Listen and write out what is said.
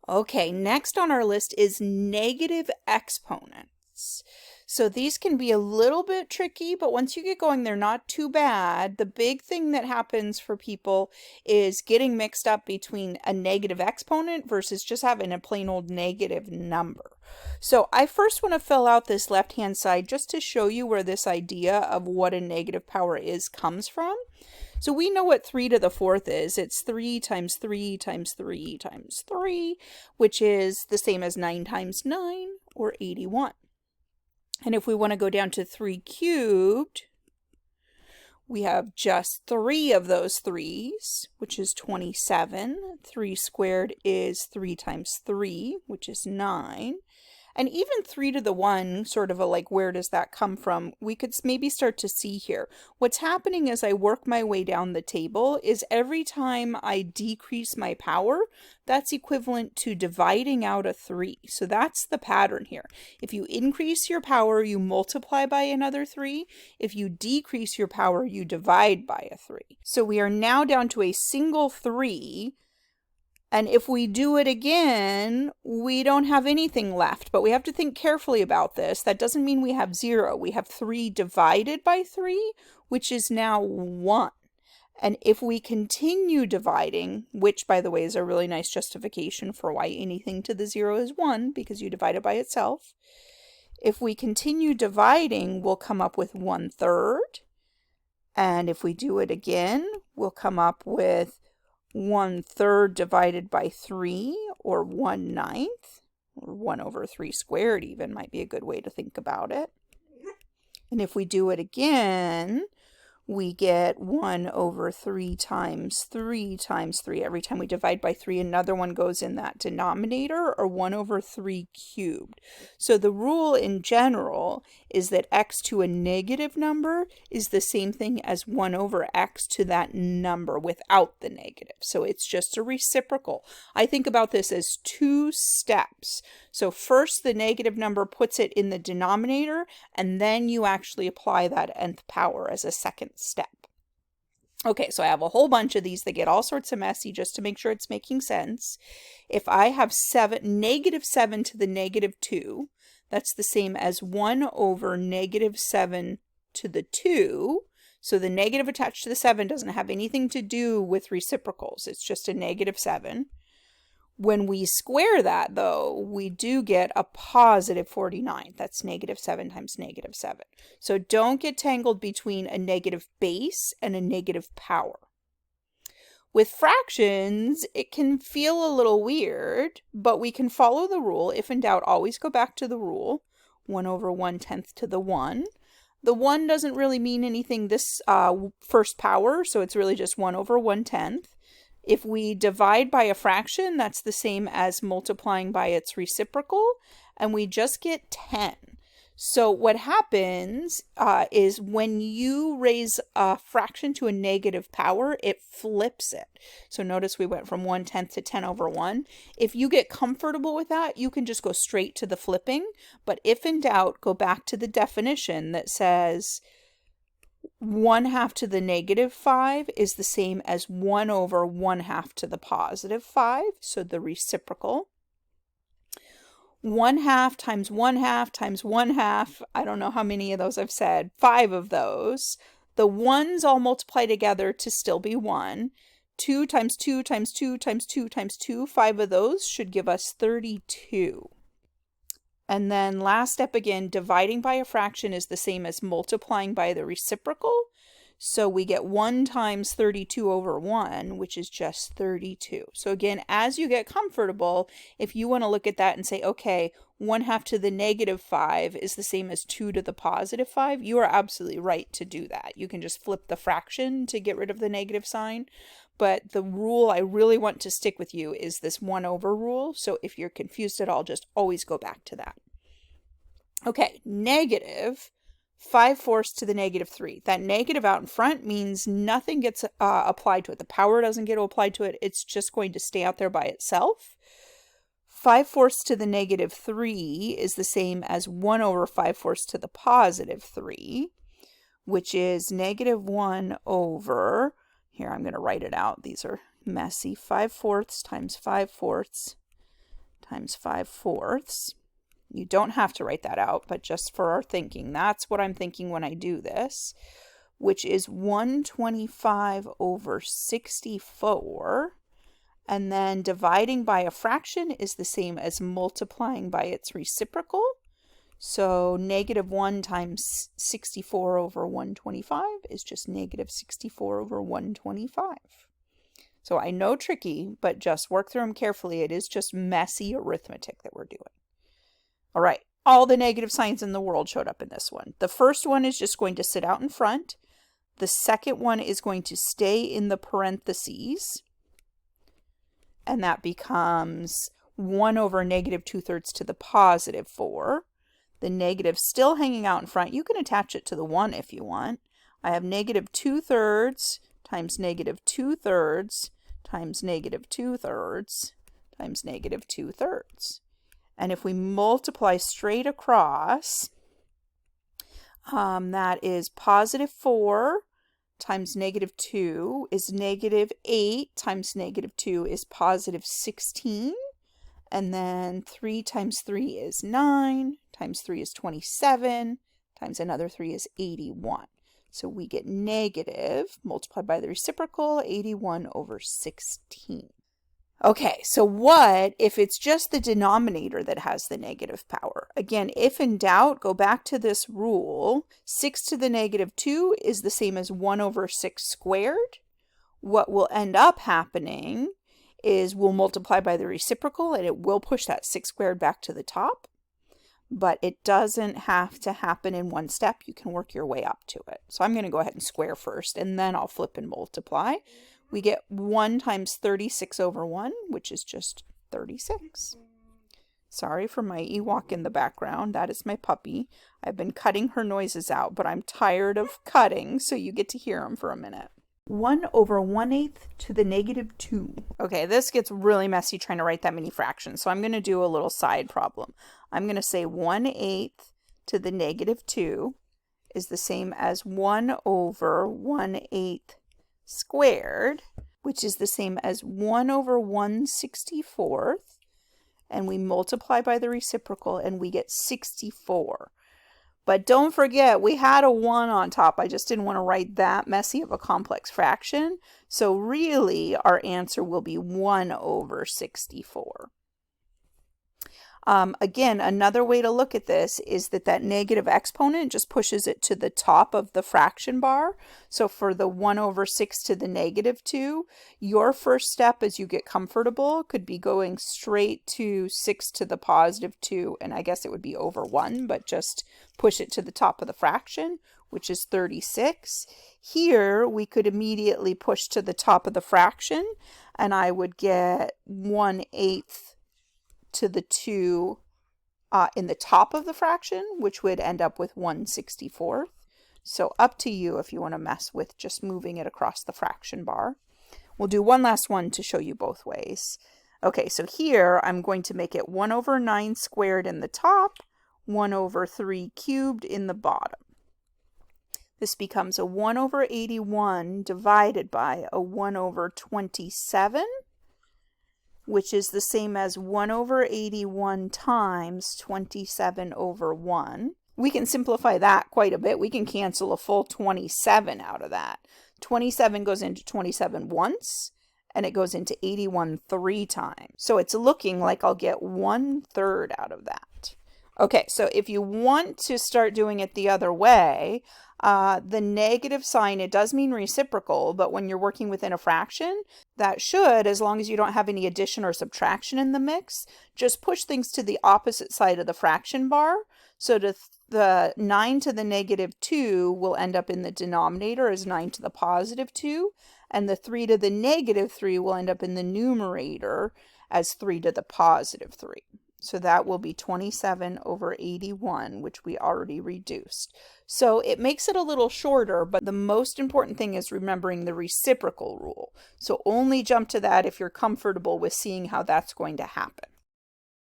Okay, next on our list is negative exponents. So these can be a little bit tricky, but once you get going, they're not too bad. The big thing that happens for people is getting mixed up between a negative exponent versus just having a plain old negative number. So I first want to fill out this left-hand side just to show you where this idea of what a negative power is comes from. So we know what 3 to the 4th is. It's 3 times 3 times 3 times 3, which is the same as 9 times 9, or 81. And if we want to go down to 3 cubed, we have just 3 of those 3's, which is 27. 3 squared is 3 times 3, which is 9. And even 3 to the 1, sort of a like, where does that come from? We could maybe start to see here. What's happening as I work my way down the table is every time I decrease my power, that's equivalent to dividing out a 3. So that's the pattern here. If you increase your power, you multiply by another 3. If you decrease your power, you divide by a 3. So we are now down to a single 3. And if we do it again, we don't have anything left, but we have to think carefully about this. That doesn't mean we have 0. We have 3 divided by 3, which is now 1. And if we continue dividing, which by the way is a really nice justification for why anything to the 0 is 1, because you divide it by itself. If we continue dividing, we'll come up with 1/3. And if we do it again, we'll come up with 1/3 divided by 3, or 1/9, or 1 over 3 squared even might be a good way to think about it. And if we do it again, we get 1 over 3 times 3 times 3. Every time we divide by 3, another one goes in that denominator, or 1 over 3 cubed. So the rule in general is that x to a negative number is the same thing as 1 over x to that number without the negative. So it's just a reciprocal. I think about this as 2 steps. So first the negative number puts it in the denominator, and then you actually apply that nth power as a second step. Okay, so I have a whole bunch of these that get all sorts of messy just to make sure it's making sense. If I have negative 7 to the negative 2, that's the same as 1 over negative 7 to the 2. So the negative attached to the 7 doesn't have anything to do with reciprocals. It's just a negative 7. When we square that, though, we do get a positive 49. That's negative 7 times negative 7. So don't get tangled between a negative base and a negative power. With fractions, it can feel a little weird, but we can follow the rule. If in doubt, always go back to the rule. 1 over 1/10 to the 1. The 1 doesn't really mean anything this first power, so it's really just 1 over 1/10. If we divide by a fraction, that's the same as multiplying by its reciprocal, and we just get 10. So what happens is when you raise a fraction to a negative power, it flips it. So notice we went from 1/10 to 10 over 1. If you get comfortable with that, you can just go straight to the flipping. But if in doubt, go back to the definition that says 1/2 to the negative 5 is the same as 1 over 1/2 to the positive 5, so the reciprocal. 1/2 times 1/2 times 1/2, I don't know how many of those I've said, 5 of those. The 1's all multiply together to still be 1. 2 times 2 times 2 times 2 times 2, 5 of those should give us 32. And then last step again, dividing by a fraction is the same as multiplying by the reciprocal. So we get 1 times 32 over 1, which is just 32. So again, as you get comfortable, if you want to look at that and say, okay, 1/2 to the negative 5 is the same as 2 to the positive 5, you are absolutely right to do that. You can just flip the fraction to get rid of the negative sign. But the rule I really want to stick with you is this 1 over rule. So if you're confused at all, just always go back to that. Okay, negative 5/4 to the negative 3. That negative out in front means nothing gets applied to it. The power doesn't get applied to it. It's just going to stay out there by itself. 5/4 to the negative 3 is the same as 1 over 5/4 to the positive 3, which is negative 1 over... Here, I'm going to write it out. These are messy. 5/4 times 5/4 times 5/4. You don't have to write that out, but just for our thinking, that's what I'm thinking when I do this, which is 125 over 64. And then dividing by a fraction is the same as multiplying by its reciprocal. So -1 times 64 over 125 is just -64 over 125. So I know tricky, but just work through them carefully. It is just messy arithmetic that we're doing. All right, all the negative signs in the world showed up in this one. The first one is just going to sit out in front. The second one is going to stay in the parentheses. And that becomes 1 over -2/3 to the +4. The negative still hanging out in front. You can attach it to the 1 if you want. I have -2/3 times -2/3 times -2/3 times -2/3. And if we multiply straight across, that is +4 times -2 is -8 times -2 is +16. And then 3 times 3 is 9, times 3 is 27, times another 3 is 81. So we get negative, multiplied by the reciprocal, 81 over 16. Okay, so what if it's just the denominator that has the negative power? Again, if in doubt, go back to this rule. 6 to the -2 is the same as 1 over 6 squared. What will end up happening is we'll multiply by the reciprocal and it will push that 6 squared back to the top. But it doesn't have to happen in one step. You can work your way up to it. So I'm going to go ahead and square first, and then I'll flip and multiply. We get 1 times 36 over 1, which is just 36. Sorry for my Ewok in the background. That is my puppy. I've been cutting her noises out, but I'm tired of cutting, so you get to hear them for a minute. 1 over 1/8 to the -2. Okay, this gets really messy trying to write that many fractions, so I'm going to do a little side problem. I'm going to say 1/8 to the -2 is the same as 1 over 1/8 squared, which is the same as 1 over 1/64, and we multiply by the reciprocal and we get 64. But don't forget, we had a 1 on top. I just didn't want to write that messy of a complex fraction. So really, our answer will be 1 over 64. Again, another way to look at this is that negative exponent just pushes it to the top of the fraction bar. So for the 1 over 6 to the -2, your first step as you get comfortable could be going straight to 6 to the +2, and I guess it would be over 1, but just push it to the top of the fraction, which is 36. Here, we could immediately push to the top of the fraction, and I would get 1/8 to the 2 in the top of the fraction, which would end up with 1/64. So up to you if you want to mess with just moving it across the fraction bar. We'll do one last one to show you both ways. Okay, so here I'm going to make it 1 over 9 squared in the top, 1 over 3 cubed in the bottom. This becomes a 1 over 81 divided by a 1 over 27, which is the same as 1 over 81 times 27 over 1. We can simplify that quite a bit. We can cancel a full 27 out of that. 27 goes into 27 once, and it goes into 81 3 times. So it's looking like I'll get 1/3 out of that. Okay, so if you want to start doing it the other way, the negative sign, it does mean reciprocal, but when you're working within a fraction, that should, as long as you don't have any addition or subtraction in the mix, just push things to the opposite side of the fraction bar. So the 9 to the -2 will end up in the denominator as 9 to the +2, and the 3 to the -3 will end up in the numerator as 3 to the +3. So that will be 27 over 81, which we already reduced. So it makes it a little shorter, but the most important thing is remembering the reciprocal rule. So only jump to that if you're comfortable with seeing how that's going to happen.